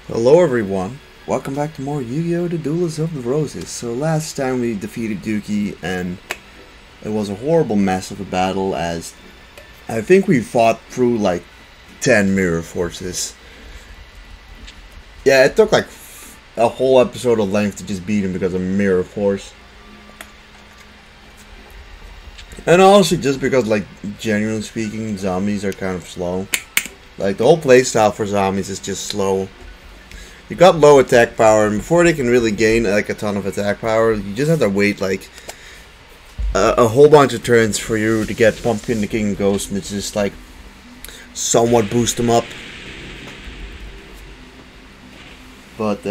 Hello everyone, welcome back to more Yu-Gi-Oh! The Duelist of the Roses. So last time we defeated Dookie and it was a horrible mess of a battle as I think we fought through like 10 mirror forces. Yeah, it took like a whole episode of length to just beat him because of mirror force. And also just because, like, genuinely speaking, zombies are kind of slow. Like, the whole playstyle for zombies is just slow. You got low attack power, and before they can really gain like a ton of attack power, you just have to wait like a whole bunch of turns for you to get Pumpkin the King Ghost, and it's just like somewhat boost them up. But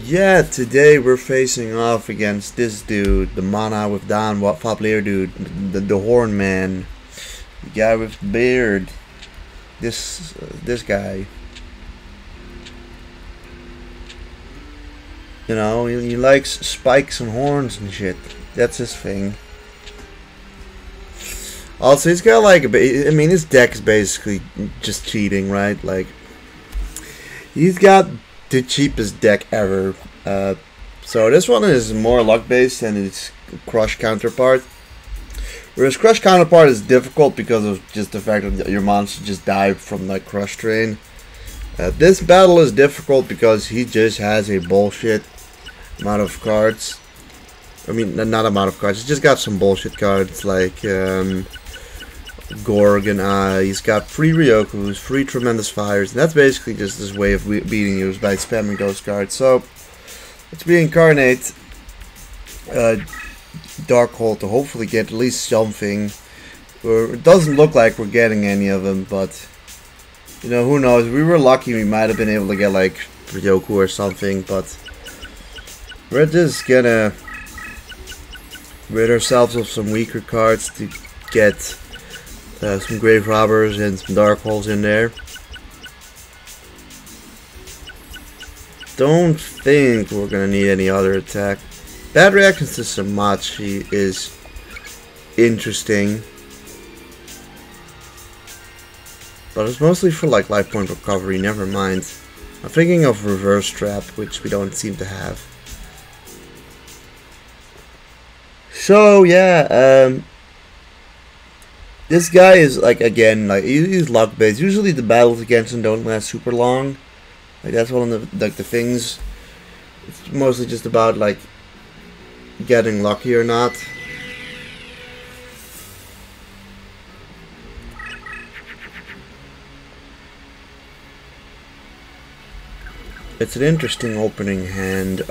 yeah, today we're facing off against this dude, the Mana with Don Fablier dude, the Horn Man, the guy with the beard. This guy. You know, he likes spikes and horns and shit. That's his thing. Also, he's got like I mean, his deck is basically just cheating, right? Like, he's got the cheapest deck ever. So this one is more luck based than its Crush counterpart. Whereas Crush counterpart is difficult because of just the fact that your monster just died from like Crush Train. This battle is difficult because he just has a bullshit amount of cards. I mean, not amount of cards. He's just got some bullshit cards like Gorgon. He's got 3 Ryokus, 3 Tremendous Fires, and that's basically just his way of beating you by spamming those cards. So let's reincarnate Darkhold to hopefully get at least something. It doesn't look like we're getting any of them, but you know, who knows? If we were lucky, we might have been able to get like Ryoku or something, but we're just gonna rid ourselves of some weaker cards to get some Grave Robbers and some Darkholds in there. Don't think we're gonna need any other attack. Bad reactions to Samachi is interesting, but it's mostly for like life point recovery, never mind. I'm thinking of Reverse Trap, which we don't seem to have. So yeah, this guy is like, again, like he's luck based. Usually the battles against him don't last super long. Like, that's one of the things. It's mostly just about like getting lucky or not. It's an interesting opening hand.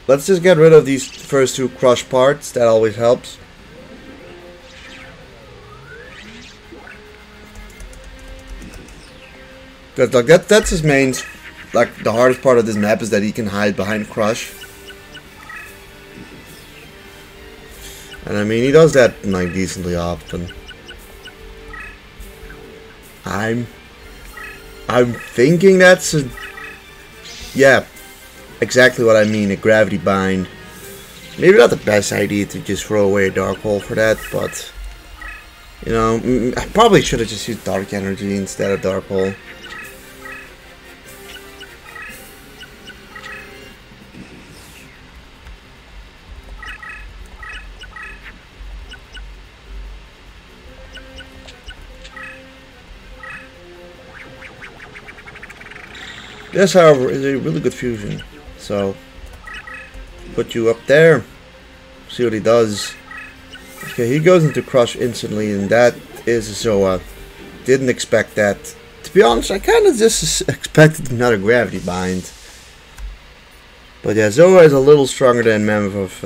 Let's just get rid of these first 2 crush parts. That always helps. Because like that's his main, like the hardest part of this map is that he can hide behind Crush. And I mean, he does that like decently often. I'm thinking that's a, yeah, exactly what I mean, a Gravity Bind. Maybe not the best idea to just throw away a Darkhold for that, but you know, I probably should have just used Dark Energy instead of Darkhold. This, however, is a really good fusion. So, put you up there. See what he does. Okay, he goes into Crush instantly, and that is Zoa. Didn't expect that. To be honest, I kind of just expected another Gravity Bind. But yeah, Zoa is a little stronger than Mammoth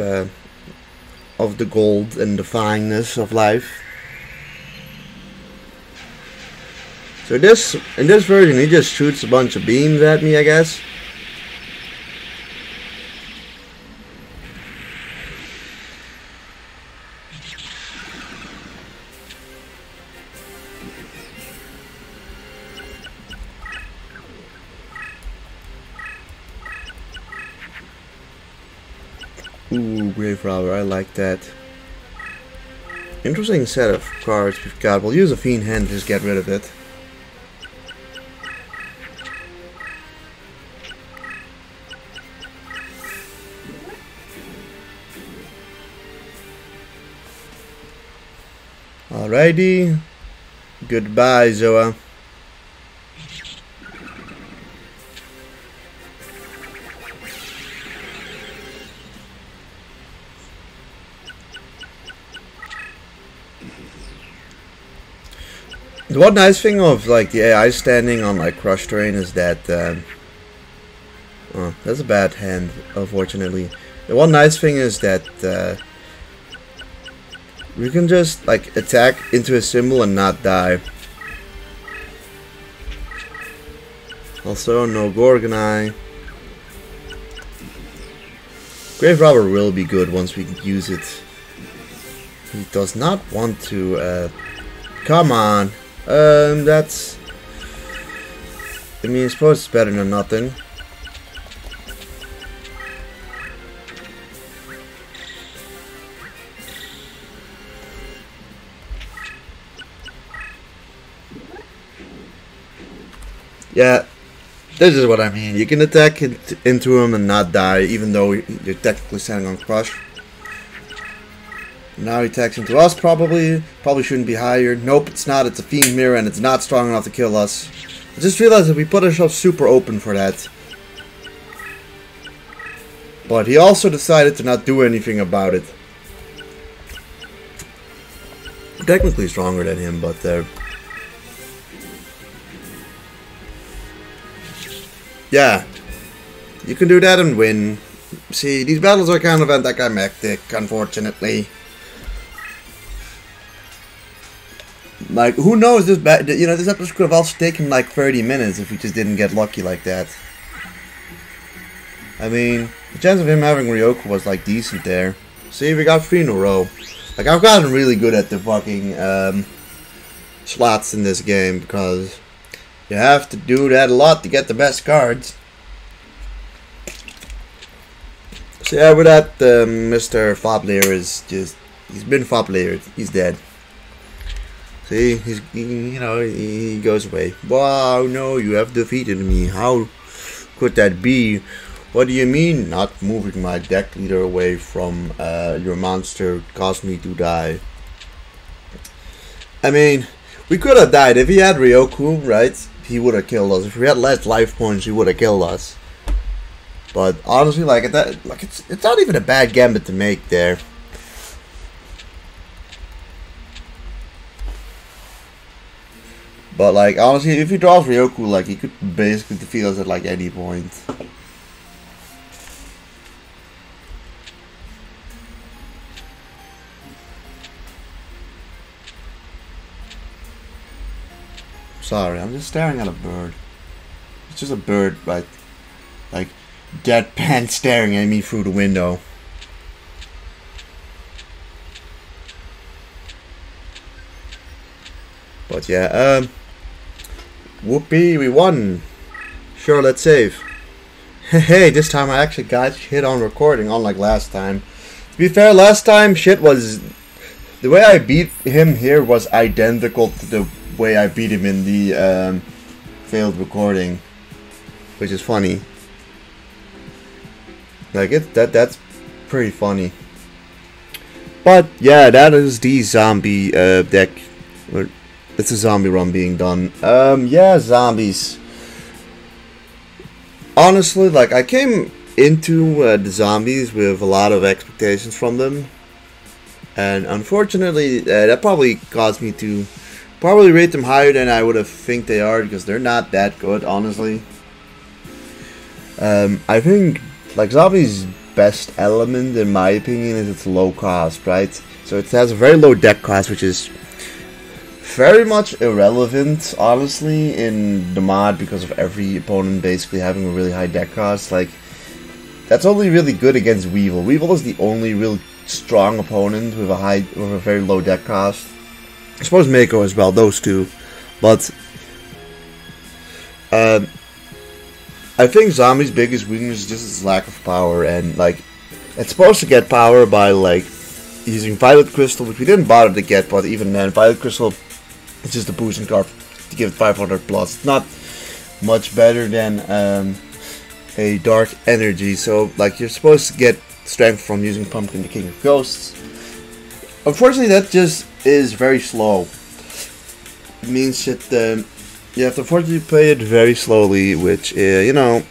of the gold and defyingness of life. So in this version, he just shoots a bunch of beams at me, I guess. Ooh, Grave Robber, I like that. interesting set of cards we've got. We'll use a Fiend hand to just get rid of it. Alrighty. Goodbye, Zoa. The one nice thing of like the AI standing on like crush terrain is that oh, that's a bad hand, unfortunately. The one nice thing is that we can just like attack into a symbol and not die. Also, no Gorgonite. Grave Robber will be good once we use it. He does not want to. Come on. That's. I mean, I suppose it's better than nothing. Yeah, this is what I mean. You can attack into him and not die, even though you're technically standing on crush. Now he attacks into us, probably shouldn't be higher. Nope, it's not. It's a Fiend Mirror, and it's not strong enough to kill us. I just realized that we put ourselves super open for that. But he also decided to not do anything about it. I'm technically stronger than him, but yeah, you can do that and win. See, these battles are kind of anticlimactic, unfortunately. Like, who knows, this episode could have also taken like 30 minutes if we just didn't get lucky like that. I mean, the chance of him having Ryoku was like decent there. See, we got 3 in a row. Like, I've gotten really good at the fucking slots in this game because you have to do that a lot to get the best cards. So yeah, with that, Mr. Foblayer is just, he's been Foblayered. He's dead. See, he goes away. Wow, no, you have defeated me. How could that be? What do you mean, not moving my deck leader away from your monster caused me to die? I mean, we could have died. If he had Ryoku, right, he would have killed us. If we had less life points, he would have killed us. But honestly, like it's not even a bad gambit to make there. But like honestly, if he draws Ryoku, like he could basically defeat us at like any point. Sorry, I'm just staring at a bird. It's just a bird, but like deadpan staring at me through the window. But yeah, whoopee, we won. Sure, let's save. Hey, this time I actually got hit on recording, unlike last time. To be fair, last time shit was, the way I beat him here was identical to the way I beat him in the failed recording, which is funny. Like that's pretty funny. But yeah, that is the zombie deck. It's a zombie run being done. Yeah, zombies. Honestly, like I came into the zombies with a lot of expectations from them, and unfortunately, that probably caused me to probably rate them higher than I would have think they are, because they're not that good, honestly. I think like zombies' best element, in my opinion, is its low cost, right? So it has a very low deck cost, which is very much irrelevant, honestly, in the mod because of every opponent basically having a really high deck cost. Like, that's only really good against Weevil. Weevil is the only real strong opponent with a very low deck cost. I suppose Mako as well, those two. But I think Zombie's biggest weakness is just its lack of power, and like it's supposed to get power by like using Violet Crystal, which we didn't bother to get, but even then, Violet Crystal is just a boosting card to give it 500 plus. It's not much better than a Dark Energy, so like you're supposed to get strength from using Pumpkin, the King of Ghosts. Unfortunately, that just is very slow. It means that you have to unfortunately play it very slowly, which you know,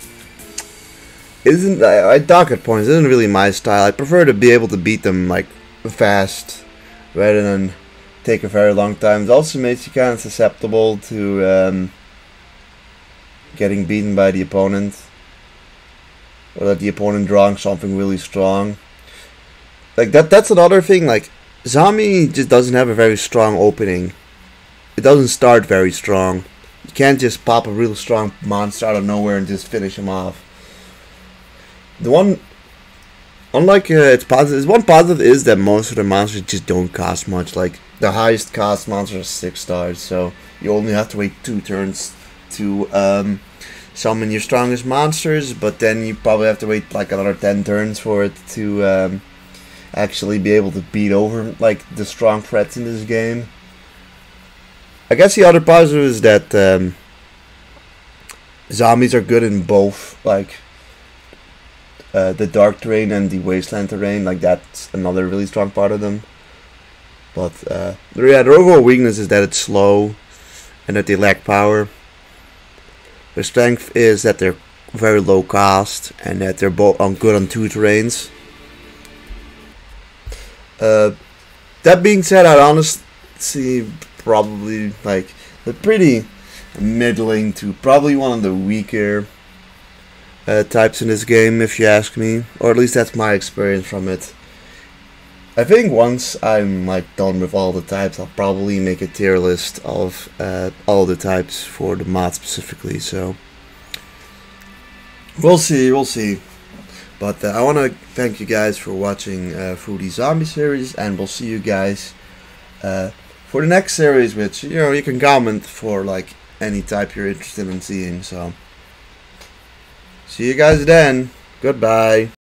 isn't I docket points isn't really my style. I prefer to be able to beat them like fast rather than take a very long time. It also makes you kind of susceptible to getting beaten by the opponent, or that the opponent drawing something really strong. Like that's another thing. Like Zombie just doesn't have a very strong opening. It doesn't start very strong. You can't just pop a real strong monster out of nowhere and just finish him off. The one, unlike its positive, one positive is that most of the monsters just don't cost much. Like the highest cost monster is 6 stars, so you only have to wait 2 turns to summon your strongest monsters. But then you probably have to wait like another 10 turns for it to actually be able to beat over like the strong threats in this game. I guess the other positive is that zombies are good in both, like the dark terrain and the wasteland terrain. Like that's another really strong part of them. But yeah, their overall weakness is that it's slow and that they lack power. Their strength is that they're very low cost and that they're both good on 2 terrains. That being said, I'd honestly probably like they're pretty middling to probably one of the weaker types in this game, if you ask me, or at least that's my experience from it. I think once I'm like done with all the types, I'll probably make a tier list of all the types for the mod specifically. So we'll see. But I want to thank you guys for watching through the zombie series, and we'll see you guys for the next series, which, you know, you can comment for like any type you're interested in seeing. So see you guys then. Goodbye.